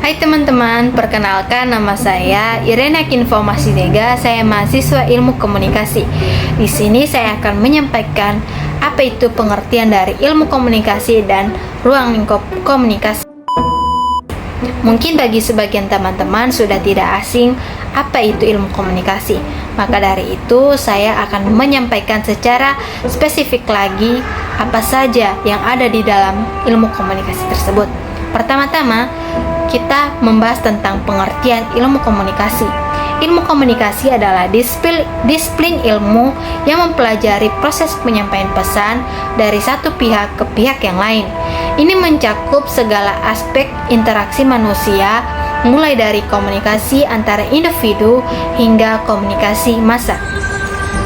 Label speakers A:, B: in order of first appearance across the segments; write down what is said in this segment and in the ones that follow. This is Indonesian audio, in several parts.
A: Hai teman-teman, perkenalkan nama saya Irena Kinfo Masidega. Saya mahasiswa Ilmu Komunikasi. Di sini saya akan menyampaikan apa itu pengertian dari ilmu komunikasi dan ruang lingkup komunikasi. Mungkin bagi sebagian teman-teman sudah tidak asing apa itu ilmu komunikasi. Maka dari itu saya akan menyampaikan secara spesifik lagi apa saja yang ada di dalam ilmu komunikasi tersebut. Pertama-tama, kita membahas tentang pengertian ilmu komunikasi. Ilmu komunikasi adalah disiplin ilmu yang mempelajari proses penyampaian pesan dari satu pihak ke pihak yang lain. Ini mencakup segala aspek interaksi manusia, mulai dari komunikasi antara individu hingga komunikasi massa.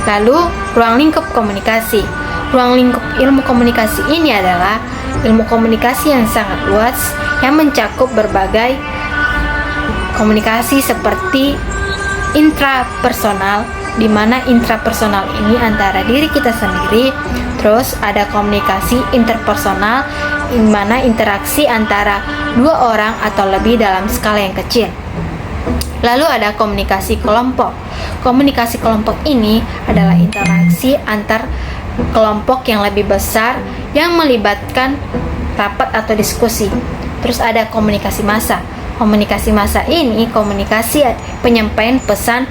A: Lalu, ruang lingkup komunikasi. Ruang lingkup ilmu komunikasi ini adalah ilmu komunikasi yang sangat luas yang mencakup berbagai komunikasi seperti intrapersonal, di mana intrapersonal ini antara diri kita sendiri. Terus ada komunikasi interpersonal, di mana interaksi antara dua orang atau lebih dalam skala yang kecil. Lalu ada komunikasi kelompok. Komunikasi kelompok ini adalah interaksi antar kelompok yang lebih besar yang melibatkan rapat atau diskusi. Terus ada komunikasi massa. Komunikasi massa ini komunikasi penyampaian pesan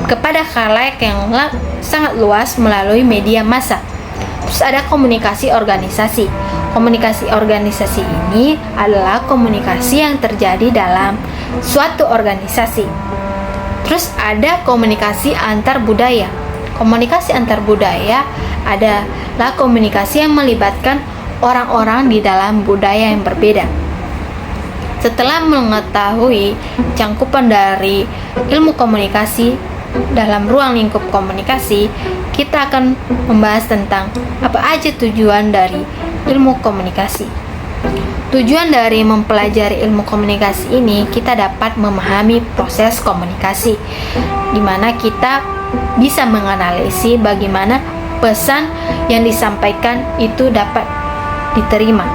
A: kepada khalayak yang sangat luas melalui media massa. Terus ada komunikasi organisasi. Komunikasi organisasi ini adalah komunikasi yang terjadi dalam suatu organisasi. Terus ada komunikasi antar budaya. Komunikasi antar budaya adalah komunikasi yang melibatkan orang-orang di dalam budaya yang berbeda. Setelah mengetahui cangkupan dari ilmu komunikasi dalam ruang lingkup komunikasi, kita akan membahas tentang apa aja tujuan dari ilmu komunikasi. Tujuan dari mempelajari ilmu komunikasi ini, kita dapat memahami proses komunikasi, di mana kita bisa menganalisis bagaimana pesan yang disampaikan itu dapat diterima.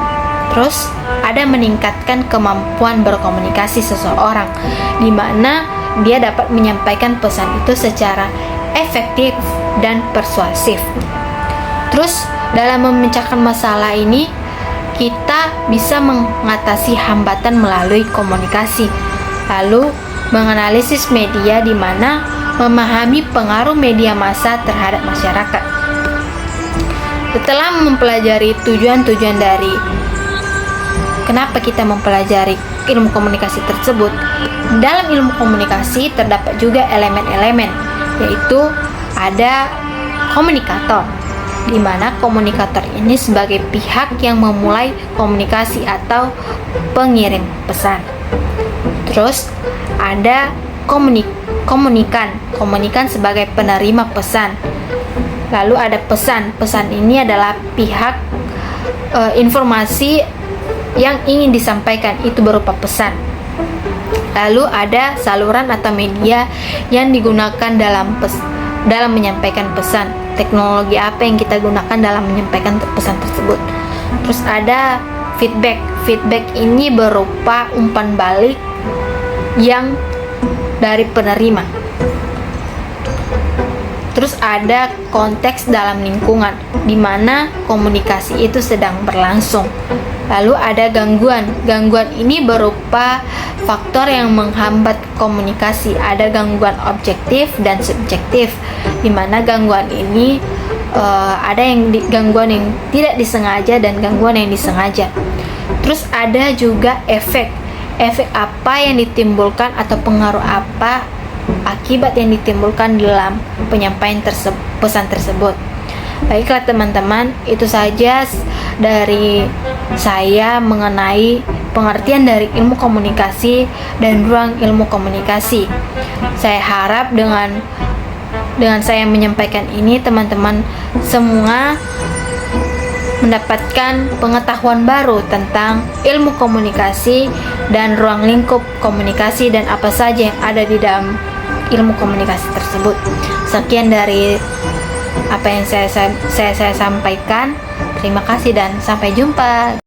A: Terus ada meningkatkan kemampuan berkomunikasi seseorang, di mana dia dapat menyampaikan pesan itu secara efektif dan persuasif. Terus dalam memecahkan masalah ini, kita bisa mengatasi hambatan melalui komunikasi. Lalu menganalisis media, di mana memahami pengaruh media massa terhadap masyarakat. Setelah mempelajari tujuan-tujuan dari kenapa kita mempelajari ilmu komunikasi tersebut, dalam ilmu komunikasi terdapat juga elemen-elemen, yaitu ada komunikator, di mana komunikator ini sebagai pihak yang memulai komunikasi atau pengirim pesan. Terus ada komunikan sebagai penerima pesan. Lalu ada pesan ini adalah pihak informasi yang ingin disampaikan itu berupa pesan. Lalu ada saluran atau media yang digunakan dalam menyampaikan pesan. Teknologi apa yang kita gunakan dalam menyampaikan pesan tersebut. Terus ada feedback. Feedback ini berupa umpan balik yang dari penerima. Terus ada konteks dalam lingkungan, di mana komunikasi itu sedang berlangsung. Lalu ada gangguan. Gangguan ini berupa faktor yang menghambat komunikasi. Ada gangguan objektif dan subjektif, di mana gangguan ini ada gangguan yang tidak disengaja dan gangguan yang disengaja. Terus ada juga efek. Efek apa yang ditimbulkan atau pengaruh apa akibat yang ditimbulkan dalam penyampaian pesan tersebut. Baiklah teman-teman, itu saja dari saya mengenai pengertian dari ilmu komunikasi dan ruang ilmu komunikasi. Saya harap dengan saya menyampaikan ini, teman-teman semua mendapatkan pengetahuan baru tentang ilmu komunikasi dan ruang lingkup komunikasi dan apa saja yang ada di dalam ilmu komunikasi tersebut. Sekian dari apa yang saya sampaikan. Terima kasih dan sampai jumpa.